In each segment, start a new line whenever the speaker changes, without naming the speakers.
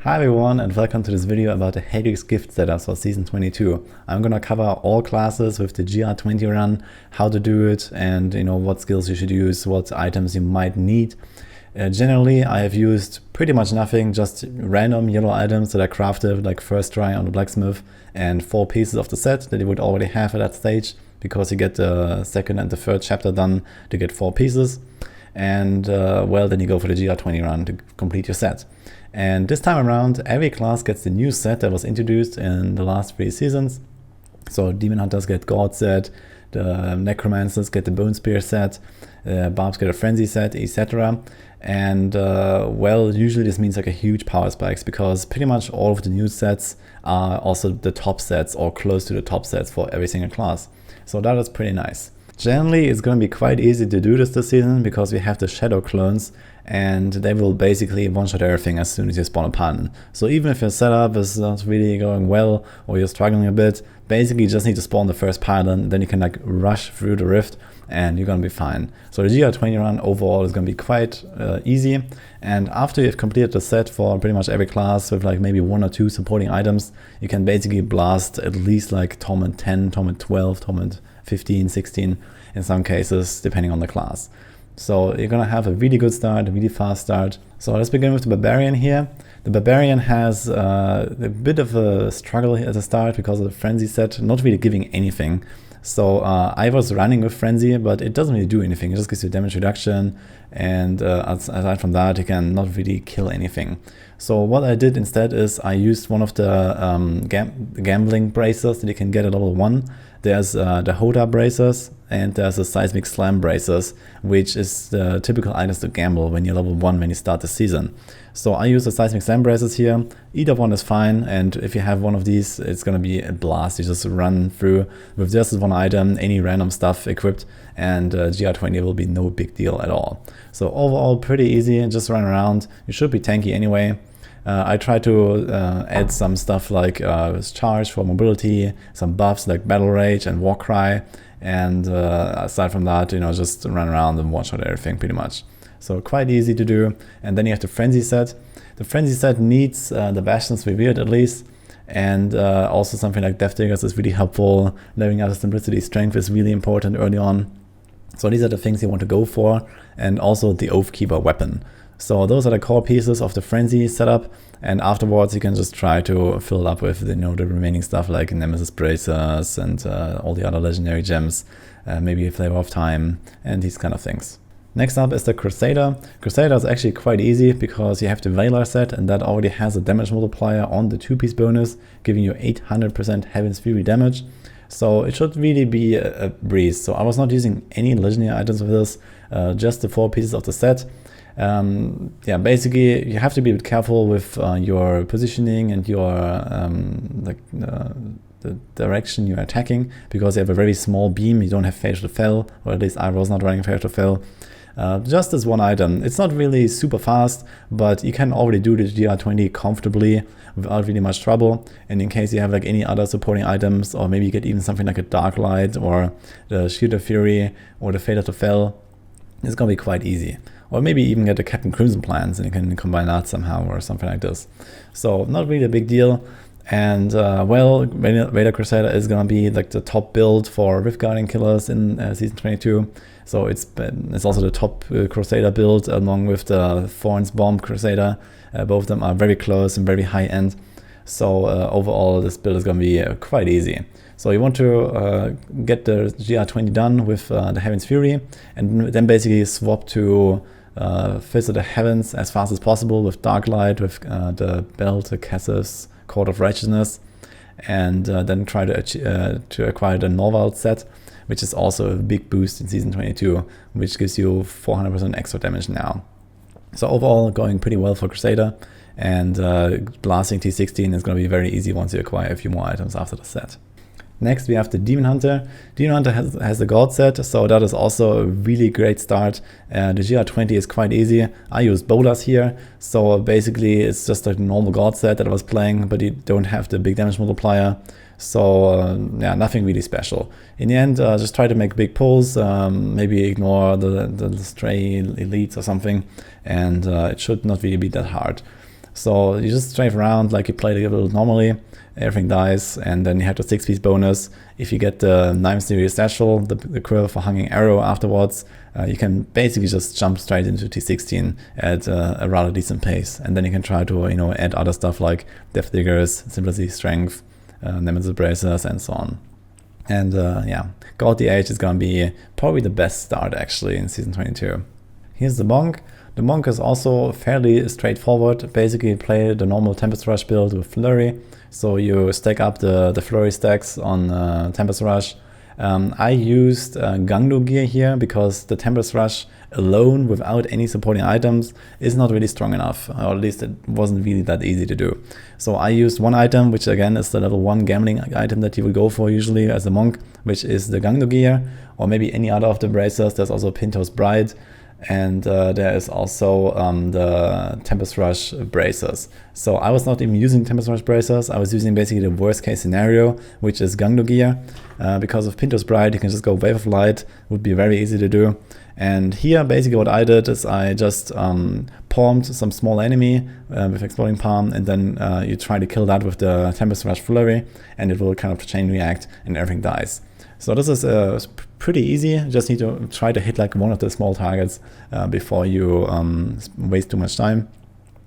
Hi everyone and welcome to this video about the Haedrig's gift setups for Season 22. I'm gonna cover all classes with the GR20 run, how to do it, and what skills you should use, what items you might need. Generally, I have used pretty much nothing, just random yellow items that I crafted like first try on the blacksmith and 4 pieces of the set that you would already have at that stage, because you get the second and the third chapter done to get 4 pieces. And well, then you go for the GR20 run to complete your set. And this time around, every class gets the new set that was introduced in the last 3 seasons. So Demon Hunters get God set, the Necromancers get the Bone Spear set, Barbs get a Frenzy set, etc. And well, usually this means like a huge power spikes, because pretty much all of the new sets are also the top sets or close to the top sets for every single class. So that is pretty nice. Generally, it's going to be quite easy to do this season because we have the Shadow clones, and they will basically one-shot everything as soon as you spawn a pun. So even if your setup is not really going well or you're struggling a bit, basically you just need to spawn the first pylon, then you can like rush through the rift and you're going to be fine. So the GR20 run overall is going to be quite easy, and after you've completed the set for pretty much every class with like maybe 1 or 2 supporting items, you can basically blast at least like Torment 10, Torment 12, Torment 15, 16 in some cases, depending on the class. So you're gonna have a really good start, a really fast start. So let's begin with the Barbarian here. The Barbarian has a bit of a struggle here at the start because of the Frenzy set, not really giving anything. So I was running with Frenzy, but it doesn't really do anything. It just gives you damage reduction, and aside from that, you can not really kill anything. So what I did instead is I used one of the gambling bracers that you can get at level 1. There's the Hydra bracers, and there's the Seismic Slam bracers, which is the typical items to gamble when you're level 1 when you start the season. So I use the Seismic Slam bracers here. Either one is fine, and if you have one of these, it's gonna be a blast. You just run through with just one item, any random stuff equipped, and GR20 will be no big deal at all. So overall, pretty easy, just run around. You should be tanky anyway. I try to add some stuff like charge for mobility, some buffs like Battle Rage and War Cry, and aside from that, just run around and one-shot everything pretty much. So quite easy to do. And then you have the Frenzy set. The Frenzy set needs the Bastions Revered at least, and also something like Death Diggers is really helpful. Leveling out the Simplicity Strength is really important early on. So these are the things you want to go for, and also the Oathkeeper weapon. So those are the core pieces of the Frenzy setup, and afterwards you can just try to fill it up with the remaining stuff like Nemesis Bracers and all the other legendary gems, maybe a Flavor of Time and these kind of things. Next up is the Crusader. Crusader is actually quite easy because you have the Valor set, and that already has a damage multiplier on the 2-piece bonus, giving you 800% Heaven's Fury damage. So it should really be a breeze. So I was not using any legendary items with this, just the 4 pieces of the set. Yeah, basically you have to be a bit careful with your positioning and your the direction you're attacking, because you have a very small beam. You don't have Fatal to Fell, or at least I was not running Fatal to Fell. Just as one item. It's not really super fast, but you can already do the GR20 comfortably without really much trouble. And in case you have like any other supporting items, or maybe you get even something like a Dark Light or the Shield of Fury or the Fatal to Fell, it's gonna be quite easy. Or maybe even get the Captain Crimson plans and you can combine that somehow or something like this. So not really a big deal. And well, Raider Crusader is gonna be like the top build for Rift Guardian killers in Season 22. So it's also the top Crusader build along with the Thorns Bomb Crusader. Both of them are very close and very high end. So overall, this build is gonna be quite easy. So you want to get the GR20 done with the Heaven's Fury, and then basically swap to Fist of the Heavens as fast as possible with Dark Light, with the Belt, the Cass's Court of Righteousness, and then try to acquire the Norvald set, which is also a big boost in Season 22, which gives you 400% extra damage now. So overall, going pretty well for Crusader, and blasting T16 is going to be very easy once you acquire a few more items after the set. Next we have the Demon Hunter. Demon Hunter has the God set, so that is also a really great start. The GR20 is quite easy. I use Bolas here, so basically it's just like a normal God set that I was playing, but you don't have the big damage multiplier. So yeah, nothing really special. In the end, just try to make big pulls, maybe ignore the stray elites or something, and it should not really be that hard. So you just strafe around like you played a little normally, everything dies, and then you have the 6-piece bonus. If you get the 9 series satchel, the quill for hanging arrow afterwards, you can basically just jump straight into T16 at a rather decent pace. And then you can try to, you know, add other stuff like Death Diggers, Sympathy, Strength, Nemesis Bracers, and so on. And yeah, God the Age is gonna be probably the best start actually in Season 22. Here's the Monk. The Monk is also fairly straightforward. Basically play the normal Tempest Rush build with Flurry. So you stack up the Flurry stacks on Tempest Rush. I used Gangdo gear here because the Tempest Rush alone without any supporting items is not really strong enough, or at least it wasn't really that easy to do. So I used one item, which again is the level 1 gambling item that you would go for usually as a monk, which is the Gangdo gear, or maybe any other of the bracers. There's also Pinto's Bride, and there is also the Tempest Rush bracers. So I was not even using Tempest Rush bracers. I was using basically the worst case scenario, which is Gangdo gear. Because of Pinto's Bride, you can just go Wave of Light, would be very easy to do. And here basically what I did is I just palmed some small enemy with Exploding Palm, and then you try to kill that with the Tempest Rush Flurry, and it will kind of chain react and everything dies. So this is pretty easy. You just need to try to hit like one of the small targets before you waste too much time,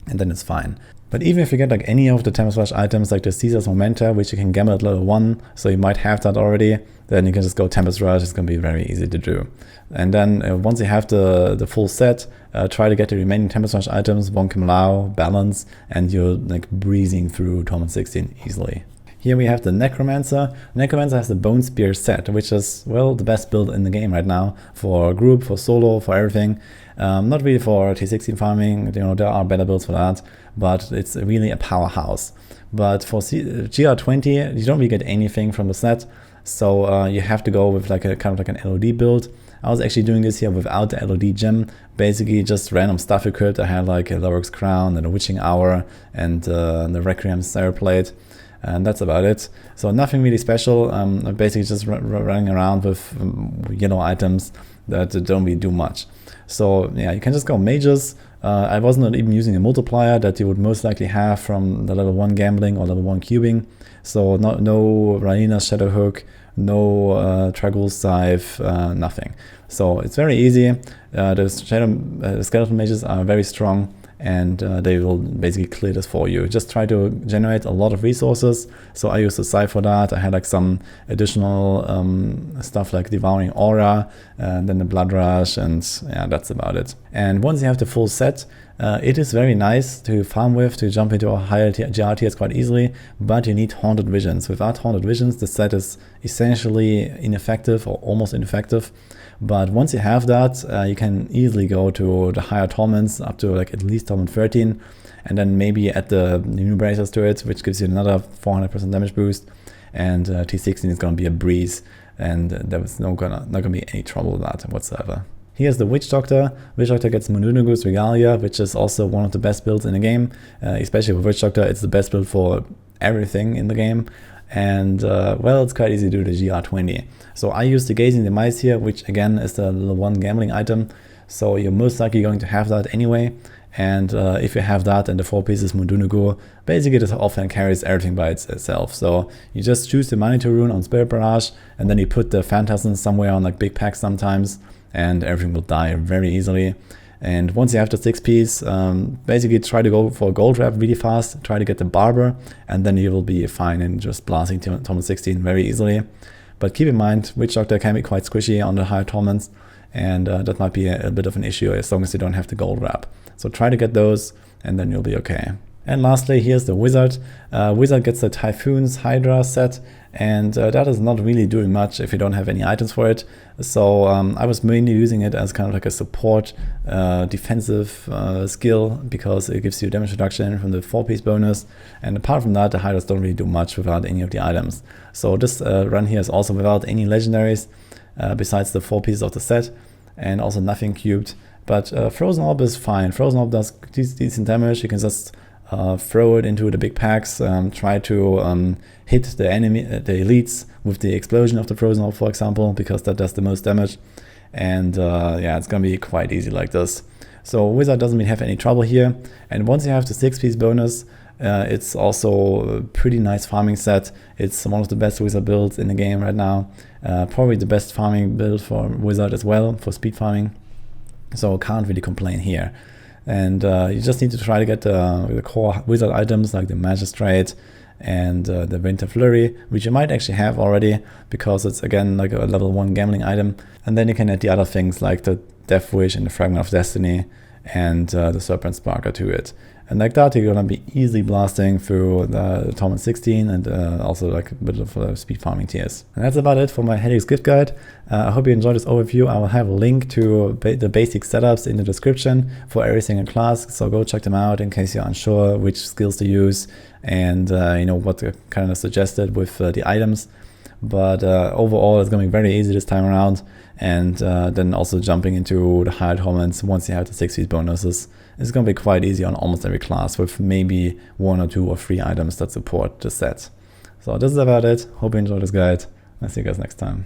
and then it's fine. But even if you get like any of the Tempest Rush items like the Caesar's Momenta, which you can gamble at level 1, so you might have that already, then you can just go Tempest Rush. It's going to be very easy to do. And then once you have the full set, try to get the remaining Tempest Rush items, Wonkim Lao, Balance, and you're like breezing through Torment 16 easily. Here we have the Necromancer. Necromancer has the Bone Spear set, which is, well, the best build in the game right now for group, for solo, for everything. Not really for T16 farming, you know, there are better builds for that, but it's really a powerhouse. But for GR20, you don't really get anything from the set, so you have to go with like a kind of like an LoD build. I was actually doing this here without the LoD gem, basically just random stuff equipped. I had like a Lorik's Crown and a Witching Hour and the Requiem Sarah Plate. And that's about it. So nothing really special. I'm basically just running around with yellow items that don't really do much. So yeah, you can just go mages. I wasn't even using a multiplier that you would most likely have from the level 1 gambling or level 1 cubing. So no Raina's Shadow Hook, no Tragul's Scythe, nothing. So it's very easy. The skeleton mages are very strong, and they will basically clear this for you. Just try to generate a lot of resources. So I used the Scythe for that. I had like some additional stuff like Devouring Aura, and then the Blood Rush, and yeah, that's about it. And once you have the full set, it is very nice to farm with, to jump into a higher GR tiers quite easily, but you need Haunted Visions. Without Haunted Visions, the set is essentially ineffective or almost ineffective. But once you have that, you can easily go to the higher torments, up to like at least torment 13, and then maybe add the new bracers to it, which gives you another 400% damage boost. And T16 is going to be a breeze, and there was not gonna be any trouble with that whatsoever. Here's the Witch Doctor. Witch Doctor gets Mundunugu's Regalia, which is also one of the best builds in the game. Especially with Witch Doctor, it's the best build for everything in the game. And well, it's quite easy to do the GR20. So I use the Gazing Demise here, which again is the level 1 gambling item. So you're most likely going to have that anyway. And if you have that and the 4 pieces Mundunugu, basically this offhand carries everything by itself. So you just choose the Manitou rune on Spirit Barrage, and then you put the Phantasms somewhere on like big packs sometimes, and everything will die very easily. And once you have the 6 piece, basically try to go for a gold wrap really fast, try to get the Barber, and then you will be fine in just blasting Torment 16 very easily. But keep in mind, Witch Doctor can be quite squishy on the higher torments, and that might be a bit of an issue as long as you don't have the gold wrap. So try to get those, and then you'll be okay. And lastly, here's the Wizard. Wizard gets the Typhoon's Hydra set, and that is not really doing much if you don't have any items for it. So I was mainly using it as kind of like a support defensive skill, because it gives you damage reduction from the 4-piece bonus. And apart from that, the Hydras don't really do much without any of the items. So this run here is also without any legendaries besides the 4 pieces of the set, and also nothing cubed. But Frozen Orb is fine. Frozen Orb does decent damage. You can just throw it into the big packs, try to hit the enemy, the elites with the explosion of the Frozen Orb, for example, because that does the most damage. And yeah, it's gonna be quite easy like this. So Wizard doesn't really have any trouble here. And once you have the 6-piece bonus, it's also a pretty nice farming set. It's one of the best Wizard builds in the game right now. Probably the best farming build for Wizard as well, for speed farming. So can't really complain here. And you just need to try to get the core Wizard items like the Magistrate and the Winter Flurry, which you might actually have already because it's again like a level 1 gambling item. And then you can add the other things like the Death Wish and the Fragment of Destiny and the Serpent Sparker to it. And like that, you're gonna be easily blasting through the Torment 16 and also like a bit of speed farming tiers. And that's about it for my Haedrig's gift guide. I hope you enjoyed this overview. I will have a link to the basic setups in the description for every single class, so go check them out in case you're unsure which skills to use and you know what kind of suggested with the items. But overall, it's going to be very easy this time around. And then also jumping into the higher torments once you have the 6-piece bonuses, it's going to be quite easy on almost every class with maybe 1 or 2 or 3 items that support the set. So this is about it. Hope you enjoyed this guide. I'll see you guys next time.